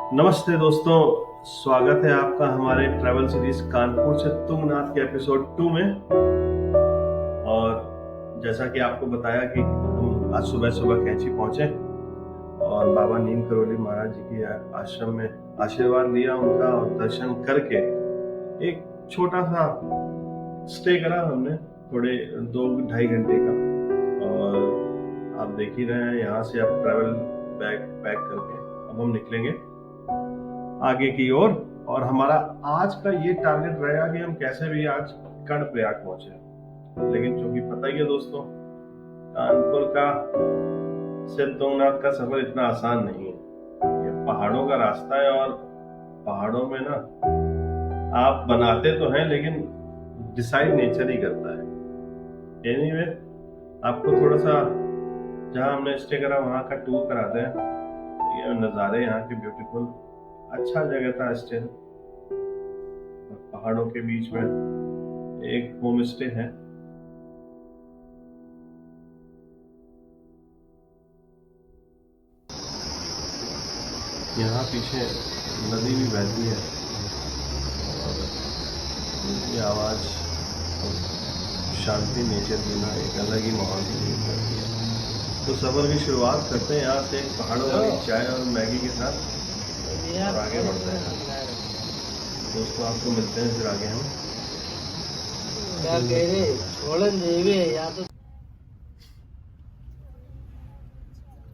नमस्ते दोस्तों, स्वागत है आपका हमारे ट्रैवल सीरीज कानपुर से तुंगनाथ के एपिसोड 2 में। और जैसा कि आपको बताया कि हम आज सुबह सुबह कैंची पहुंचे और बाबा नीम करोली महाराज जी के आश्रम में आशीर्वाद लिया उनका और दर्शन करके एक छोटा सा स्टे करा हमने, थोड़े 2-2.5 घंटे का। और आप देख ही रहे हैं यहाँ से अब ट्रैवल बैग पैक करके अब हम निकलेंगे आगे की ओर। और हमारा आज का ये टारगेट रहेगा कि हम कैसे भी आज कर्णप्रयाग पहुंचे। लेकिन चूंकि पता ही है दोस्तों, कानपुर का से तुंगनाथ का सफर इतना आसान नहीं है। ये पहाड़ों का रास्ता है और पहाड़ों में ना आप बनाते तो हैं लेकिन डिसाइड नेचर ही करता है। एनीवे, आपको थोड़ा सा जहाँ हमने स्टे करा वहाँ का टूर कराते हैं। ये नज़ारे यहाँ के ब्यूटीफुल, अच्छा जगह था स्टे। पहाड़ों के बीच में एक होम स्टे है। यहाँ पीछे नदी भी बहती है और उनकी आवाज़ और शांति नेचर की ना एक अलग ही माहौल क्रिएट करती है। तो सफ़र की शुरुआत करते हैं यहाँ से पहाड़ों वाली चाय और मैगी के साथ और आगे बढ़ते हैं। दोस्तों, आपको मिलते हैं फिर आगे हम। क्या कह रहे तो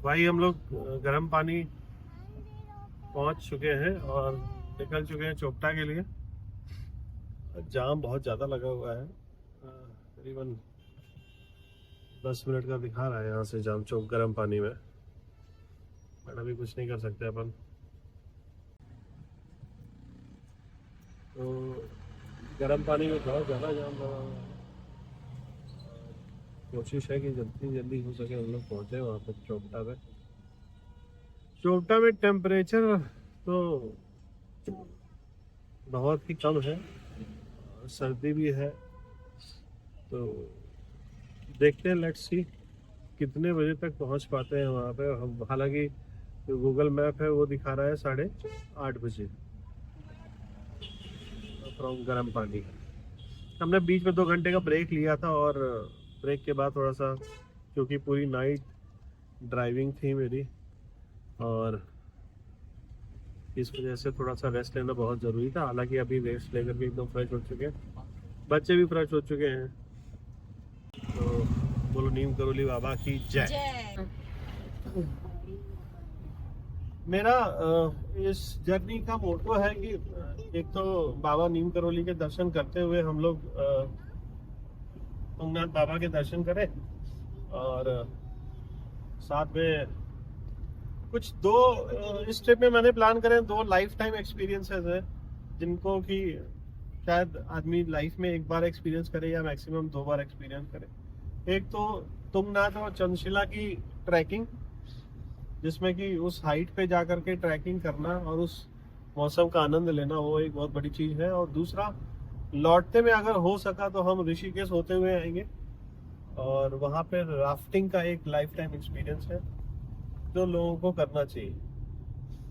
भाई हम लोग गर्म पानी पहुंच चुके हैं और निकल चुके हैं चोपटा के लिए। जाम बहुत ज़्यादा लगा हुआ है, करीबन 10 मिनट का दिखा रहा है यहाँ से जाम चौक गर्म पानी में। बट अभी कुछ नहीं कर सकते अपन। तो गर्म पानी में बहुत ज़्यादा जाम लगा हुआ है। कोशिश है कि जल्दी जल्दी हो सके हम लोग पहुँचे वहाँ पर चोपटा पे। चोपटा में टेम्परेचर तो बहुत ही कम है, सर्दी भी है। तो देखते हैं, लेट्स सी कितने बजे तक पहुंच पाते हैं वहाँ पे। हालांकि जो गूगल मैप है वो दिखा रहा है 8:30 बजे फ्रॉम गर्म पानी। हमने बीच में 2 घंटे का ब्रेक लिया था और ब्रेक के बाद थोड़ा सा, क्योंकि पूरी नाइट ड्राइविंग थी मेरी और इस वजह से थोड़ा सा रेस्ट लेना बहुत ज़रूरी था। हालांकि अभी रेस्ट लेकर भी एकदम फ्रेश हो चुके हैं, बच्चे भी फ्रेश हो चुके हैं। तो बोलो नीम करोली बाबा की जय। मेरा इस जर्नी का मोटो है कि एक तो बाबा नीम करोली के दर्शन करते हुए हम लोग तुंगनाथ बाबा के दर्शन करें और साथ में कुछ इस ट्रिप में मैंने प्लान करे 2 लाइफ टाइम एक्सपीरियंसेस है जिनको कि शायद आदमी लाइफ में एक बार एक्सपीरियंस करे या मैक्सिमम 2 बार एक्सपीरियंस करे। एक तो तुंगनाथ और चंद्रशिला की ट्रैकिंग, जिसमें कि उस हाइट पे जा करके ट्रैकिंग करना और उस मौसम का आनंद लेना, वो एक बहुत बड़ी चीज़ है। और दूसरा, लौटते में अगर हो सका तो हम ऋषिकेश होते हुए आएंगे और वहाँ पे राफ्टिंग का एक लाइफ टाइम एक्सपीरियंस है जो लोगों को करना चाहिए।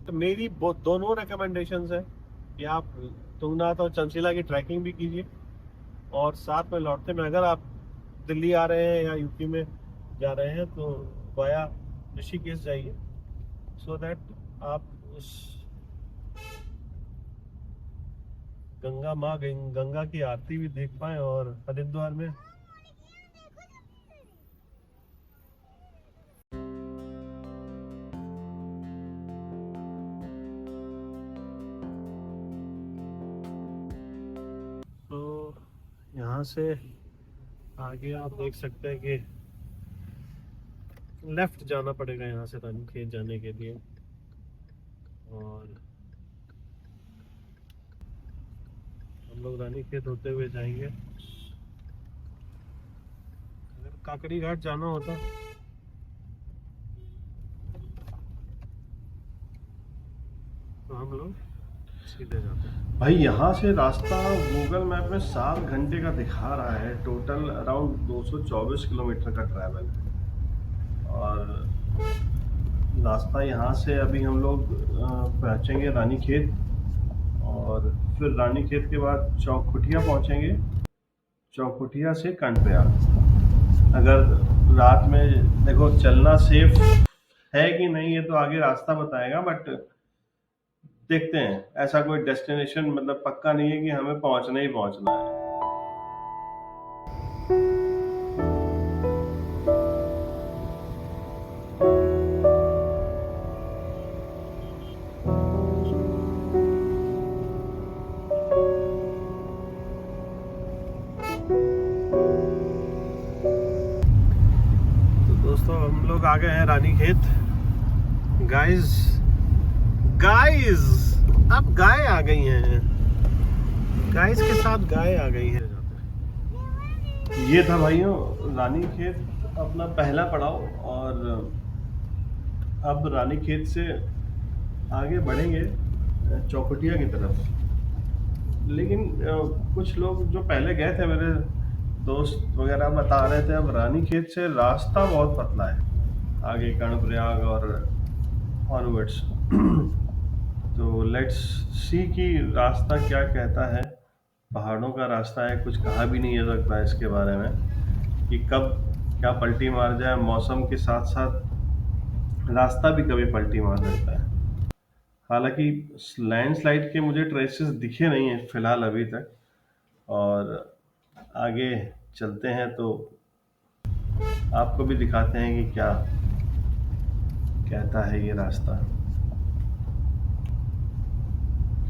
तो मेरी दोनों रिकमेंडेशंस है कि आप तुंगनाथ और चंद्रशिला की ट्रैकिंग भी कीजिए और साथ में लौटते में अगर आप दिल्ली आ रहे हैं या यूपी में जा रहे हैं तो वाया ऋषिकेश जाइए, सो दैट आप उस गंगा की आरती भी देख पाए और हरिद्वार में तो यहाँ से आगे आप देख सकते हैं कि लेफ्ट जाना पड़ेगा यहाँ से रानीखेत जाने के लिए। और हम लोग रानीखेत होते हुए जाएंगे। अगर काकड़ी घाट जाना होता तो हम लोग सीधे जाते हैं। भाई यहाँ से रास्ता गूगल मैप में 7 घंटे का दिखा रहा है। टोटल अराउंड 224 किलोमीटर का ट्रैवल है और रास्ता यहाँ से अभी हम लोग पहुँचेंगे रानीखेत, और फिर रानीखेत के बाद चौखुटिया पहुँचेंगे, चौखुटिया से कर्णप्रयाग। अगर रात में देखो चलना सेफ है कि नहीं, ये तो आगे रास्ता बताएगा, बट देखते हैं। ऐसा कोई डेस्टिनेशन मतलब पक्का नहीं है कि हमें पहुंचना ही पहुंचना है। तो दोस्तों हम लोग आ गए हैं रानीखेत। गाइस गाइस अब गाय आ गई हैं, गाइस के साथ गाय आ गई है। ये था भाइयों रानीखेत अपना पहला पड़ाव, और अब रानीखेत से आगे बढ़ेंगे चौखुटिया की तरफ। लेकिन कुछ लोग जो पहले गए थे, मेरे दोस्त वगैरह बता रहे थे, अब रानीखेत से रास्ता बहुत पतला है आगे कर्णप्रयाग और ऑनवर्ड्स। तो लेट्स सी कि रास्ता क्या कहता है। पहाड़ों का रास्ता है, कुछ कहा भी नहीं जा सकता इसके बारे में कि कब क्या पलटी मार जाए। मौसम के साथ साथ रास्ता भी कभी पलटी मार देता है। हालांकि लैंडस्लाइड के मुझे ट्रेसेस दिखे नहीं हैं फिलहाल अभी तक, और आगे चलते हैं तो आपको भी दिखाते हैं कि क्या कहता है ये रास्ता।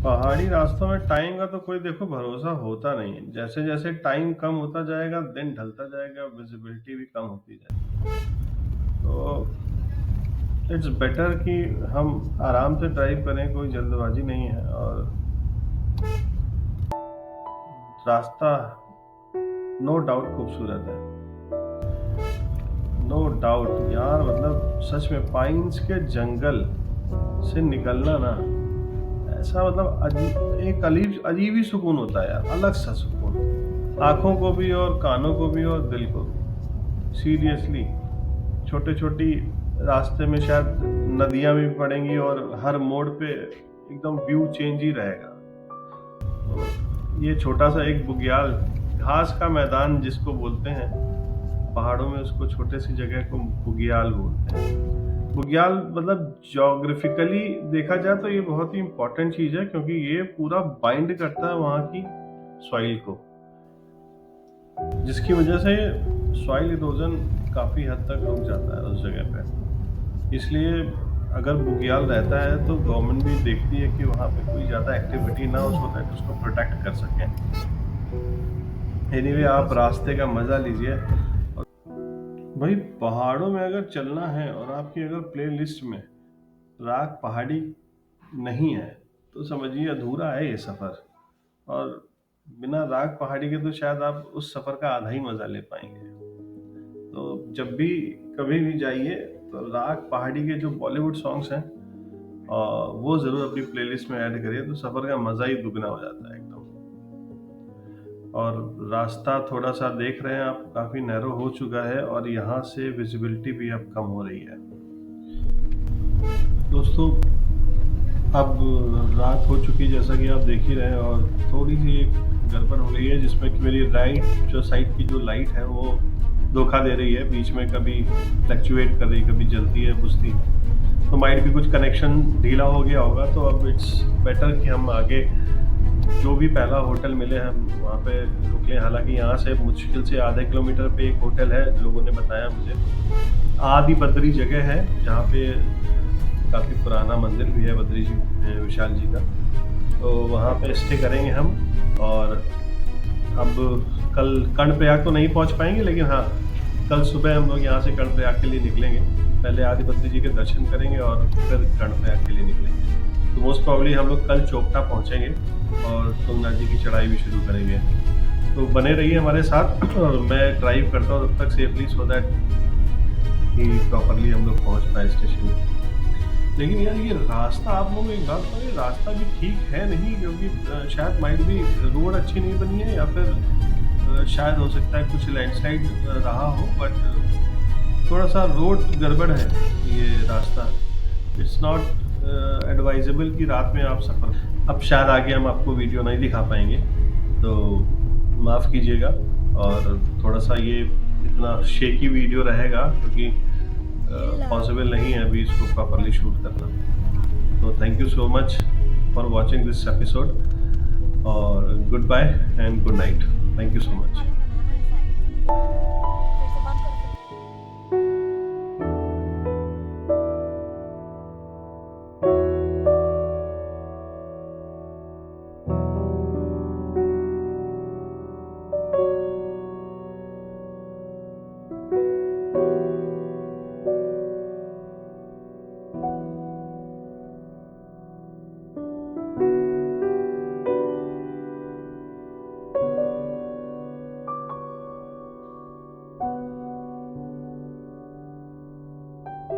पहाड़ी रास्तों में टाइम का तो कोई देखो भरोसा होता नहीं है। जैसे जैसे टाइम कम होता जाएगा, दिन ढलता जाएगा, विजिबिलिटी भी कम होती जाएगी। तो इट्स बेटर कि हम आराम से ड्राइव करें, कोई जल्दबाजी नहीं है। और रास्ता नो डाउट खूबसूरत है, नो डाउट यार। मतलब सच में पाइन्स के जंगल से निकलना ना, ऐसा मतलब एक अजीब ही सुकून होता है यार, अलग सा सुकून, आंखों को भी और कानों को भी और दिल को भी। सीरियसली छोटे छोटी रास्ते में शायद नदियां भी पड़ेंगी, और हर मोड़ पे एकदम व्यू चेंज ही रहेगा। तो ये छोटा सा एक बुग्याल, घास का मैदान जिसको बोलते हैं पहाड़ों में, उसको छोटे सी जगह को बुग्याल बोलते हैं। बुग्याल मतलब ज्योग्राफिकली देखा जाए तो ये बहुत ही इम्पोर्टेंट चीज है, क्योंकि ये पूरा बाइंड करता है वहाँ की सॉइल को, जिसकी वजह से सॉइल इरोजन काफी हद तक रुक जाता है उस जगह पे। इसलिए अगर बुग्याल रहता है तो गवर्नमेंट भी देखती है कि वहाँ पे कोई ज़्यादा एक्टिविटी ना हो, सो दैट उसको प्रोटेक्ट कर सकें। एनीवे आप रास्ते का मज़ा लीजिए। भाई पहाड़ों में अगर चलना है और आपकी अगर प्ले लिस्ट में राग पहाड़ी नहीं है तो समझिए अधूरा है ये सफ़र। और बिना राग पहाड़ी के तो शायद आप उस सफ़र का आधा ही मज़ा ले पाएंगे। तो जब भी कभी भी जाइए तो राग पहाड़ी के जो बॉलीवुड सॉन्ग्स हैं वो ज़रूर अपनी प्लेलिस्ट में ऐड करिए, तो सफ़र का मज़ा ही दुगना हो जाता है एकदम। और रास्ता थोड़ा सा देख रहे हैं आप, काफ़ी नैरो हो चुका है, और यहाँ से विजिबिलिटी भी अब कम हो रही है। दोस्तों अब रात हो चुकी जैसा कि आप देख ही रहे हैं, और थोड़ी सी एक गड़बड़ हो गई है जिसमें कि मेरी राइट जो साइड की जो लाइट है वो धोखा दे रही है, बीच में कभी फ्लक्चुएट कर रही, कभी जलती है, बुझती है। तो माइट भी कुछ कनेक्शन ढीला हो गया होगा। तो अब इट्स बेटर कि हम आगे जो भी पहला होटल मिले हम वहाँ पे रुक लें। हालांकि यहाँ से मुश्किल से आधे किलोमीटर पे एक होटल है, लोगों ने बताया मुझे, आदि बद्री जगह है जहाँ पे काफ़ी पुराना मंदिर भी है बद्री जी, विशाल जी का। तो वहाँ पे स्टे करेंगे हम। और अब कल कर्णप्रयाग तो नहीं पहुँच पाएंगे, लेकिन हाँ कल सुबह हम लोग यहाँ से कर्णप्रयाग के लिए निकलेंगे। पहले आदि बद्री जी के दर्शन करेंगे और फिर कर्णप्रयाग के लिए निकलेंगे। तो मोस्ट प्रॉब्ली हम लोग कल चोपटा पहुँचेंगे और तुंगनाथ जी की चढ़ाई भी शुरू करेंगे। तो बने रहिए हमारे साथ, और मैं ड्राइव करता हूँ तब तक सेफली, सो दैट कि प्रॉपरली हम लोग पहुँच पाए स्टेशन। लेकिन यार ये रास्ता, आप लोग एक बात बताइए, रास्ता भी ठीक है नहीं, क्योंकि शायद माइट भी रोड अच्छी नहीं बनी है, या फिर शायद हो सकता है कुछ लैंडस्लाइड रहा हो, बट थोड़ा सा रोड गड़बड़ है ये रास्ता। इट्स नॉट एडवाइजेबल कि रात में आप सफ़र। अब शायद आगे हम आपको वीडियो नहीं दिखा पाएंगे, तो माफ़ कीजिएगा। और थोड़ा सा ये इतना शेकी वीडियो रहेगा क्योंकि पॉसिबल नहीं है अभी इसको प्रॉपरली शूट करना। तो thank you so much for watching this episode, और goodbye and good night. Thank you so much.